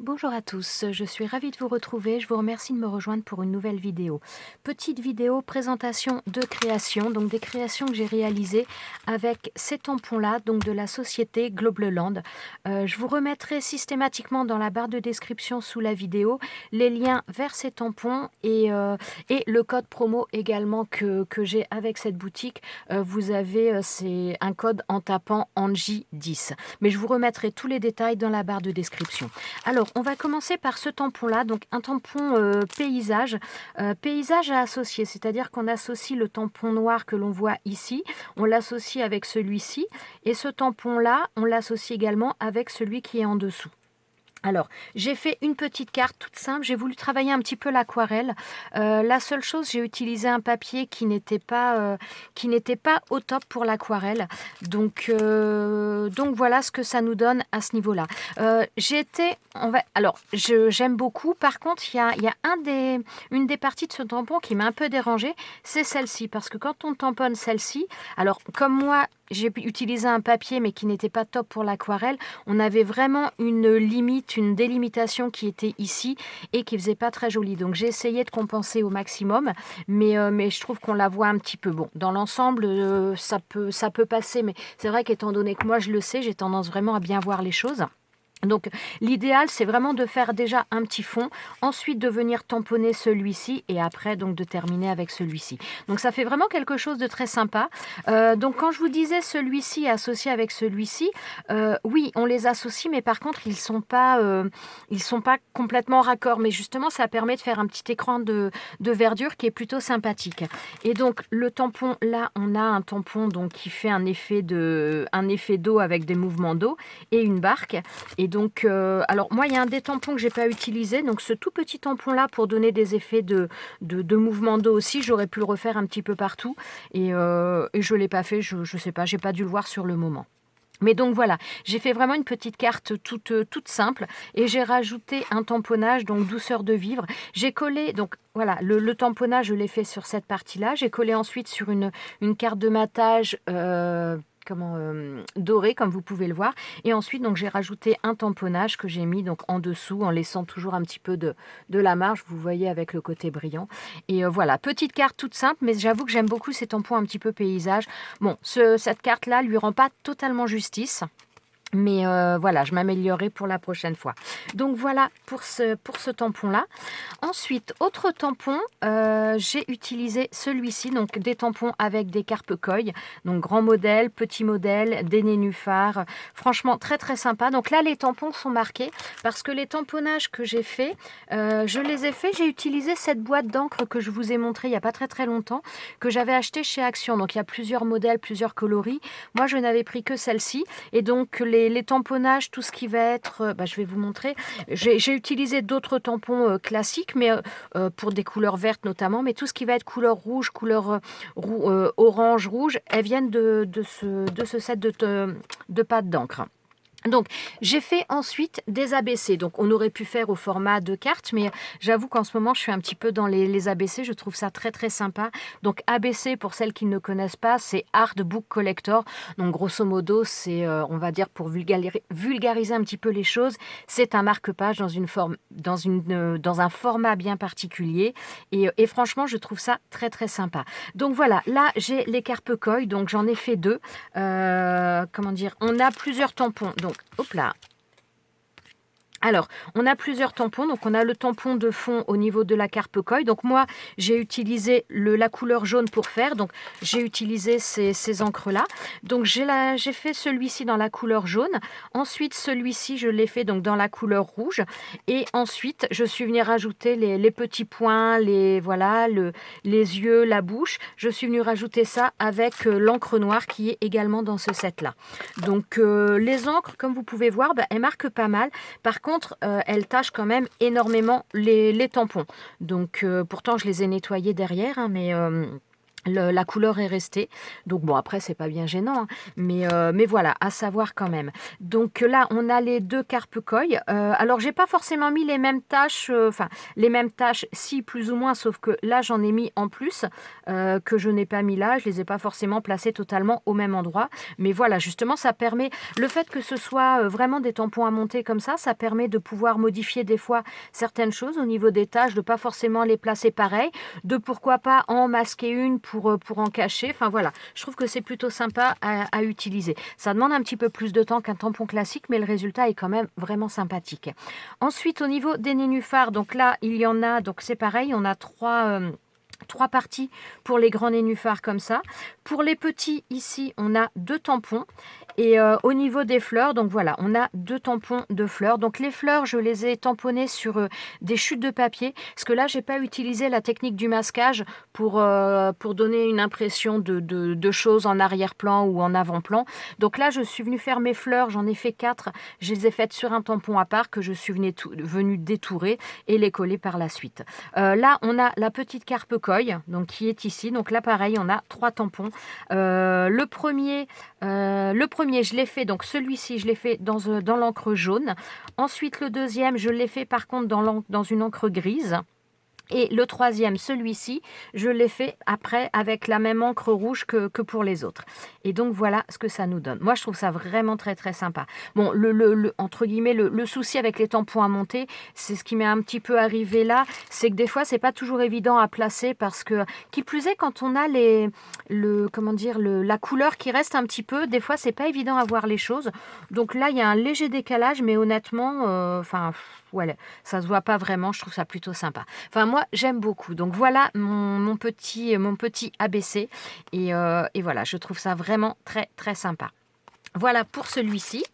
Bonjour à tous, je suis ravie de vous retrouver. Je vous remercie de me rejoindre pour une nouvelle vidéo. Petite vidéo présentation de création, donc des créations que j'ai réalisées avec ces tampons-là, donc de la société Globleland. Je vous remettrai systématiquement dans la barre de description sous la vidéo les liens vers ces tampons et le code promo également que j'ai avec cette boutique. Vous avez c'est un code en tapant Angie10. Mais je vous remettrai tous les détails dans la barre de description. Alors, on va commencer par ce tampon-là, donc un tampon paysage, paysage à associer, c'est-à-dire qu'on associe le tampon noir que l'on voit ici, on l'associe avec celui-ci, et ce tampon-là, on l'associe également avec celui qui est en dessous. Alors, j'ai fait une petite carte toute simple. J'ai voulu travailler un petit peu l'aquarelle. La seule chose, j'ai utilisé un papier qui n'était pas au top pour l'aquarelle. Donc voilà ce que ça nous donne à ce niveau-là. J'aime beaucoup. Par contre, il y a une des parties de ce tampon qui m'a un peu dérangée, c'est celle-ci. Parce que quand on tamponne celle-ci, alors comme moi, j'ai utilisé un papier mais qui n'était pas top pour l'aquarelle, on avait vraiment une limite, une délimitation qui était ici et qui faisait pas très joli. Donc j'ai essayé de compenser au maximum, mais je trouve qu'on la voit un petit peu. Bon, dans l'ensemble, ça peut passer, mais c'est vrai qu'étant donné que moi je le sais, j'ai tendance vraiment à bien voir les choses. Donc l'idéal c'est vraiment de faire déjà un petit fond, ensuite de venir tamponner celui-ci et après donc de terminer avec celui-ci. Donc ça fait vraiment quelque chose de très sympa. Donc quand je vous disais celui-ci associé avec celui-ci, oui on les associe mais par contre ils sont pas complètement raccords, mais justement ça permet de faire un petit écran de verdure qui est plutôt sympathique. Et donc le tampon là on a un tampon donc qui fait un effet d'eau avec des mouvements d'eau et une barque. Et donc, alors moi, il y a un des tampons que j'ai pas utilisé. Donc, ce tout petit tampon-là, pour donner des effets de mouvement d'eau aussi, j'aurais pu le refaire un petit peu partout. Et je l'ai pas fait, je sais pas, j'ai pas dû le voir sur le moment. Mais donc voilà, j'ai fait vraiment une petite carte toute simple et j'ai rajouté un tamponnage, donc douceur de vivre. J'ai collé, donc voilà, le tamponnage, je l'ai fait sur cette partie-là. J'ai collé ensuite sur une carte de matage dorée, comme vous pouvez le voir. Et ensuite, donc j'ai rajouté un tamponnage que j'ai mis donc en dessous en laissant toujours un petit peu de la marge, vous voyez, avec le côté brillant. Et voilà, petite carte toute simple, mais j'avoue que j'aime beaucoup ces tampons un petit peu paysage. Bon, cette carte-là lui rend pas totalement justice. Mais voilà, je m'améliorerai pour la prochaine fois. Donc voilà pour ce tampon-là. Ensuite, autre tampon, j'ai utilisé celui-ci, donc des tampons avec des carpe-coilles, donc grand modèle, petit modèle, des nénuphars, franchement très très sympa. Donc là, les tampons sont marqués parce que les tamponnages que j'ai faits, je les ai faits, j'ai utilisé cette boîte d'encre que je vous ai montrée il n'y a pas très très longtemps, que j'avais acheté chez Action. Donc il y a plusieurs modèles, plusieurs coloris. Moi, je n'avais pris que celle-ci. Et donc les tamponnages, tout ce qui va être, je vais vous montrer. J'ai utilisé d'autres tampons classiques, mais pour des couleurs vertes notamment, mais tout ce qui va être couleur rouge, couleur orange, rouge, elles viennent de ce set de pâte d'encre. Donc, j'ai fait ensuite des ABC. Donc, on aurait pu faire au format de carte, mais j'avoue qu'en ce moment, je suis un petit peu dans les ABC. Je trouve ça très, très sympa. Donc, ABC, pour celles qui ne connaissent pas, c'est Art Book Collector. Donc, grosso modo, c'est, on va dire, pour vulgariser un petit peu les choses, c'est un marque-page dans un format bien particulier. Et franchement, je trouve ça très, très sympa. Donc, voilà, là, j'ai les carpe-coilles. Donc, j'en ai fait deux. On a plusieurs tampons. Donc, hop là. Alors, on a plusieurs tampons. Donc, on a le tampon de fond au niveau de la carpe-coille. Donc, moi, j'ai utilisé la couleur jaune pour faire. Donc, j'ai utilisé ces encres-là. Donc, j'ai fait celui-ci dans la couleur jaune. Ensuite, celui-ci, je l'ai fait donc dans la couleur rouge. Et ensuite, je suis venue rajouter les petits points, les yeux, la bouche. Je suis venue rajouter ça avec l'encre noire qui est également dans ce set-là. Donc, les encres, comme vous pouvez voir, elles marquent pas mal. Par contre, elles tachent quand même énormément les tampons. Donc, pourtant, je les ai nettoyés derrière, hein, la couleur est restée. Donc bon, après, c'est pas bien gênant, hein, mais voilà, à savoir quand même. Donc là, on a les deux carpe-coy. Alors, j'ai pas forcément mis les mêmes taches, enfin, les mêmes taches, si, plus ou moins, sauf que là, j'en ai mis en plus, que je n'ai pas mis là. Je les ai pas forcément placés totalement au même endroit. Mais voilà, justement, ça permet, le fait que ce soit vraiment des tampons à monter comme ça permet de pouvoir modifier des fois certaines choses au niveau des taches, de pas forcément les placer pareil, de pourquoi pas en masquer une pour en cacher. Enfin voilà, je trouve que c'est plutôt sympa à utiliser. Ça demande un petit peu plus de temps qu'un tampon classique, mais le résultat est quand même vraiment sympathique. Ensuite, au niveau des nénuphars, donc là, il y en a, donc c'est pareil, on a trois parties pour les grands nénuphars comme ça. Pour les petits, ici, on a 2 tampons. Et au niveau des fleurs, donc voilà, on a 2 tampons de fleurs. Donc les fleurs, je les ai tamponnées sur des chutes de papier. Parce que là, j'ai pas utilisé la technique du masquage pour donner une impression de choses en arrière-plan ou en avant-plan. Donc là, je suis venue faire mes fleurs. J'en ai fait 4. Je les ai faites sur un tampon à part que je suis venue détourer et les coller par la suite. Là, on a la petite carpe-coy, donc qui est ici. Donc là, pareil, on a 3 tampons. Le premier, je l'ai fait, donc celui-ci, je l'ai fait dans l'encre jaune. Ensuite, le deuxième, je l'ai fait par contre dans une encre grise. Et le troisième, celui-ci, je l'ai fait après avec la même encre rouge que pour les autres. Et donc voilà ce que ça nous donne. Moi, je trouve ça vraiment très très sympa. Bon, entre guillemets, le souci avec les tampons à monter, c'est ce qui m'est un petit peu arrivé là, c'est que des fois, c'est pas toujours évident à placer parce que, qui plus est, quand on a la couleur qui reste un petit peu, des fois, c'est pas évident à voir les choses. Donc là, il y a un léger décalage, mais honnêtement, ouais, ça se voit pas vraiment. Je trouve ça plutôt sympa. Enfin, moi, j'aime beaucoup. Donc voilà mon petit ABC. Et voilà, je trouve ça vraiment très, très sympa. Voilà pour celui-ci.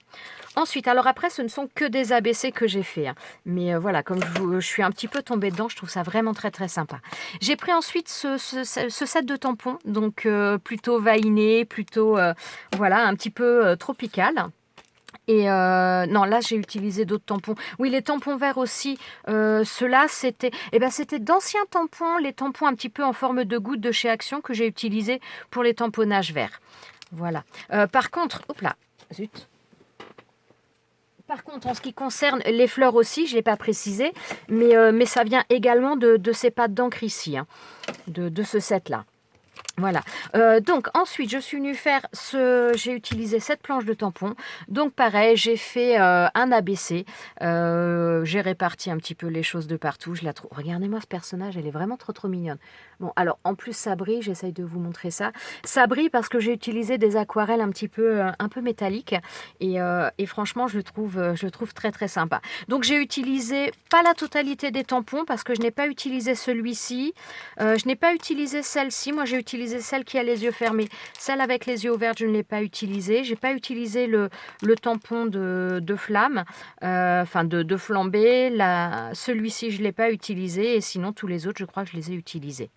Ensuite, alors après, ce ne sont que des ABC que j'ai fait. Hein. Mais voilà, comme je suis un petit peu tombée dedans, je trouve ça vraiment très, très sympa. J'ai pris ensuite ce set de tampons. Donc plutôt vainé, plutôt, voilà, un petit peu tropical. Et non, là, j'ai utilisé d'autres tampons. Oui, les tampons verts aussi. Ceux-là, c'était d'anciens tampons, les tampons un petit peu en forme de goutte de chez Action que j'ai utilisés pour les tamponnages verts. Voilà. Par contre, hop là, zut. Par contre, en ce qui concerne les fleurs aussi, je ne l'ai pas précisé, mais ça vient également de ces pattes d'encre ici, hein, de ce set-là. Voilà. Donc ensuite, je suis venue faire j'ai utilisé cette planche de tampons. Donc pareil, j'ai fait un ABC. J'ai réparti un petit peu les choses de partout. Je la trouve. Regardez-moi ce personnage, elle est vraiment trop trop mignonne. Bon, alors en plus ça brille. J'essaye de vous montrer ça. Ça brille parce que j'ai utilisé des aquarelles un peu métalliques et franchement, je le trouve très très sympa. Donc j'ai utilisé pas la totalité des tampons parce que je n'ai pas utilisé celui-ci. Je n'ai pas utilisé celle-ci. Moi, j'ai utilisé celle qui a les yeux fermés. Celle avec les yeux ouverts, je ne l'ai pas utilisée. J'ai pas utilisé le tampon de flamme, de flambée. Celui-ci, je ne l'ai pas utilisé. Et sinon, tous les autres, je crois que je les ai utilisés.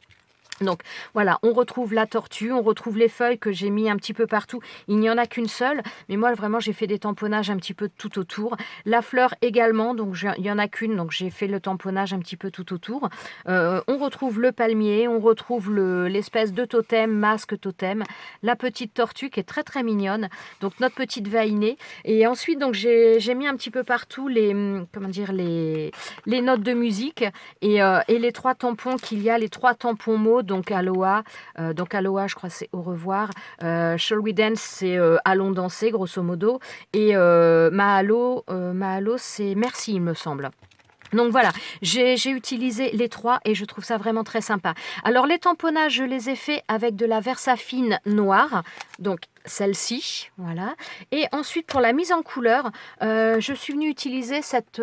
Donc voilà, on retrouve la tortue, on retrouve les feuilles que j'ai mis un petit peu partout. Il n'y en a qu'une seule, mais moi vraiment j'ai fait des tamponnages un petit peu tout autour. La fleur également, donc il n'y en a qu'une, donc j'ai fait le tamponnage un petit peu tout autour. On retrouve le palmier, on retrouve l'espèce de totem, masque totem, la petite tortue qui est très très mignonne, donc notre petite vainée. Et ensuite donc j'ai mis un petit peu partout les notes de musique et les 3 tampons qu'il y a, les 3 tampons mots. Donc Aloha, je crois c'est au revoir. Shall we dance, c'est allons danser grosso modo. Et Mahalo, c'est merci il me semble. Donc voilà, j'ai utilisé les 3 et je trouve ça vraiment très sympa. Alors les tamponnages, je les ai faits avec de la Versafine noire, donc celle-ci, voilà. Et ensuite pour la mise en couleur, je suis venue utiliser cette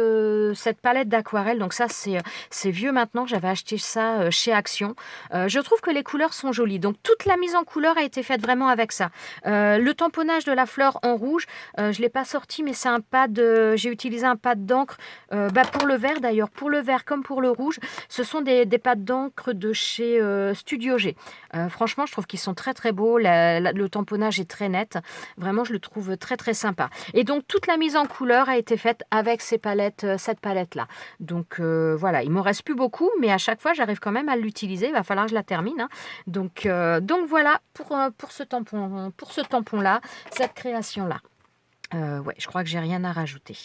palette d'aquarelle. Donc ça c'est vieux maintenant, j'avais acheté ça chez Action. Je trouve que les couleurs sont jolies. Donc toute la mise en couleur a été faite vraiment avec ça. Le tamponnage de la fleur en rouge, je ne l'ai pas sorti, mais c'est un pad, j'ai utilisé un pad d'encre pour le vert d'ailleurs, pour le vert comme pour le rouge, ce sont des pads d'encre de chez Studio G. Franchement, je trouve qu'ils sont très très beaux. Le tamponnage est très net. Vraiment, je le trouve très très sympa. Et donc, toute la mise en couleur a été faite avec cette palette-là. Donc, voilà, il m'en reste plus beaucoup, mais à chaque fois, j'arrive quand même à l'utiliser. Il va falloir que je la termine, hein. Donc voilà pour ce tampon-là, cette création-là. Ouais, je crois que j'ai rien à rajouter.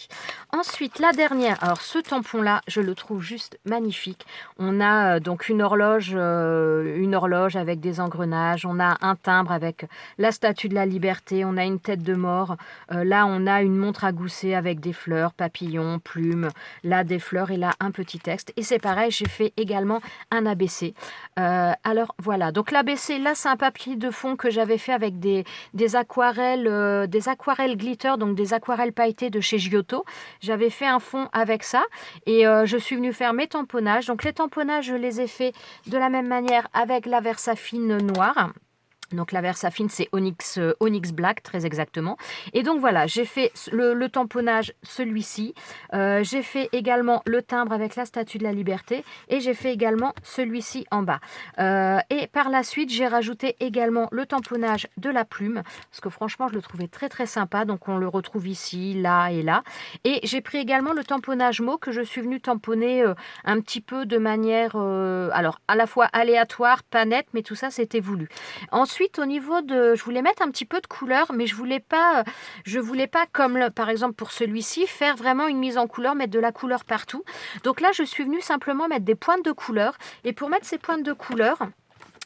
Ensuite, la dernière. Alors, ce tampon-là, je le trouve juste magnifique. On a donc une horloge avec des engrenages. On a un timbre avec la Statue de la Liberté. On a une tête de mort. Là, on a une montre à gousset avec des fleurs, papillons, plumes. Là, des fleurs et là, un petit texte. Et c'est pareil, j'ai fait également un ABC. Alors, voilà. Donc, l'ABC, là, c'est un papier de fond que j'avais fait avec des aquarelles glitter, donc des aquarelles pailletées de chez Giotto. J'avais fait un fond avec ça et je suis venue faire mes tamponnages. Donc les tamponnages, je les ai fait de la même manière avec la Versafine noire. Donc la Versafine, c'est Onyx Black, très exactement. Et donc voilà, j'ai fait le tamponnage, celui-ci. J'ai fait également le timbre avec la Statue de la Liberté. Et j'ai fait également celui-ci en bas. Et par la suite, j'ai rajouté également le tamponnage de la plume. Parce que franchement, je le trouvais très très sympa. Donc on le retrouve ici, là et là. Et j'ai pris également le tamponnage mot que je suis venue tamponner un petit peu de manière... alors à la fois aléatoire, pas nette, mais tout ça, c'était voulu. Ensuite, au niveau de... Je voulais mettre un petit peu de couleur, mais je voulais pas comme par exemple pour celui-ci, faire vraiment une mise en couleur, mettre de la couleur partout. Donc là, je suis venue simplement mettre des pointes de couleur. Et pour mettre ces pointes de couleur,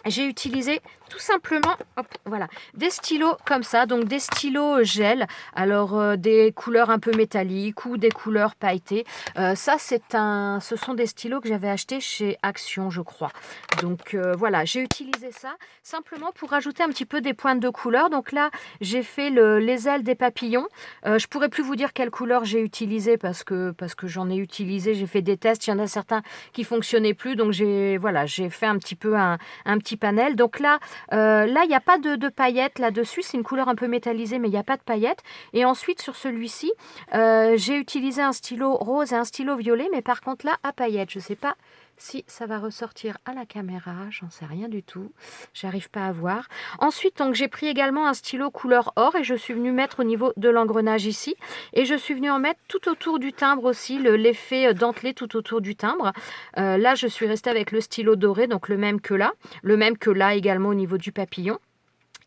j'ai utilisé tout simplement voilà, des stylos comme ça, donc des stylos gel, alors des couleurs un peu métalliques ou des couleurs pailletées. Ça, ce sont des stylos que j'avais achetés chez Action, je crois. Donc voilà, j'ai utilisé ça simplement pour rajouter un petit peu des pointes de couleur. Donc là, j'ai fait les ailes des papillons. Je pourrais plus vous dire quelle couleur j'ai utilisé parce que j'en ai utilisé, j'ai fait des tests. Il y en a certains qui fonctionnaient plus, donc j'ai fait un petit peu un petit panel. Donc là, il n'y a pas de paillettes là-dessus. C'est une couleur un peu métallisée, mais il n'y a pas de paillettes. Et ensuite, sur celui-ci, j'ai utilisé un stylo rose et un stylo violet, mais par contre là, à paillettes. Je ne sais pas si ça va ressortir à la caméra, j'en sais rien du tout, j'arrive pas à voir. Ensuite, donc j'ai pris également un stylo couleur or et je suis venue mettre au niveau de l'engrenage ici. Et je suis venue en mettre tout autour du timbre aussi, l'effet dentelé tout autour du timbre. Là, je suis restée avec le stylo doré, donc le même que là également au niveau du papillon.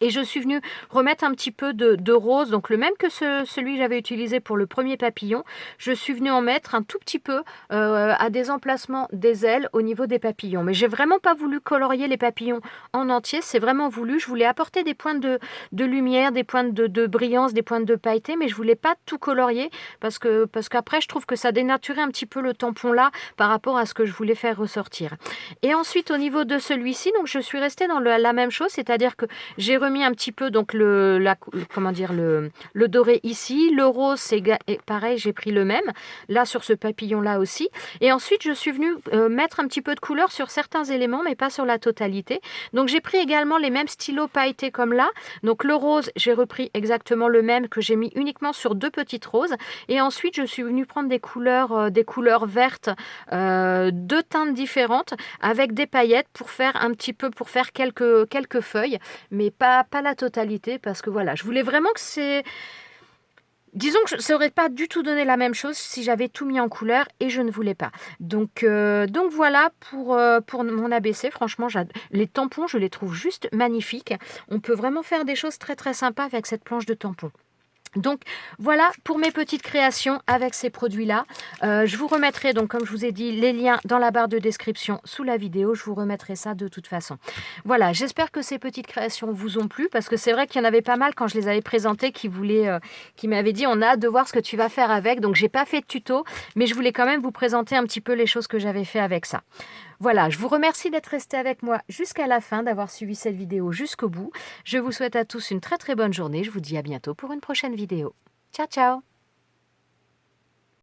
Et je suis venue remettre un petit peu de rose, donc le même que celui que j'avais utilisé pour le premier papillon. Je suis venue en mettre un tout petit peu à des emplacements des ailes au niveau des papillons. Mais j'ai vraiment pas voulu colorier les papillons en entier, c'est vraiment voulu. Je voulais apporter des pointes de lumière, des pointes de brillance, des pointes de pailleté, mais je voulais pas tout colorier parce qu'après je trouve que ça dénaturait un petit peu le tampon là par rapport à ce que je voulais faire ressortir. Et ensuite au niveau de celui-ci, donc je suis restée dans la même chose, c'est-à-dire que j'ai remis un petit peu donc le doré ici, le rose c'est pareil, j'ai pris le même là sur ce papillon là aussi, et ensuite je suis venue mettre un petit peu de couleur sur certains éléments mais pas sur la totalité. Donc j'ai pris également les mêmes stylos pailletés comme là, donc le rose j'ai repris exactement le même que j'ai mis uniquement sur deux petites roses, et ensuite je suis venue prendre des couleurs vertes de teintes différentes avec des paillettes pour faire quelques feuilles, mais pas la totalité, parce que voilà, je voulais vraiment que disons que ça aurait pas du tout donné la même chose si j'avais tout mis en couleur et je ne voulais pas. Donc voilà pour mon ABC. Franchement, les tampons, je les trouve juste magnifiques. On peut vraiment faire des choses très très sympas avec cette planche de tampons. Donc voilà pour mes petites créations avec ces produits-là. Je vous remettrai, donc comme je vous ai dit, les liens dans la barre de description sous la vidéo. Je vous remettrai ça de toute façon. Voilà, j'espère que ces petites créations vous ont plu, parce que c'est vrai qu'il y en avait pas mal quand je les avais présentées qui m'avaient dit on a hâte de voir ce que tu vas faire avec. Donc j'ai pas fait de tuto, mais je voulais quand même vous présenter un petit peu les choses que j'avais fait avec ça. Voilà, je vous remercie d'être resté avec moi jusqu'à la fin, d'avoir suivi cette vidéo jusqu'au bout. Je vous souhaite à tous une très très bonne journée. Je vous dis à bientôt pour une prochaine vidéo. Ciao, ciao!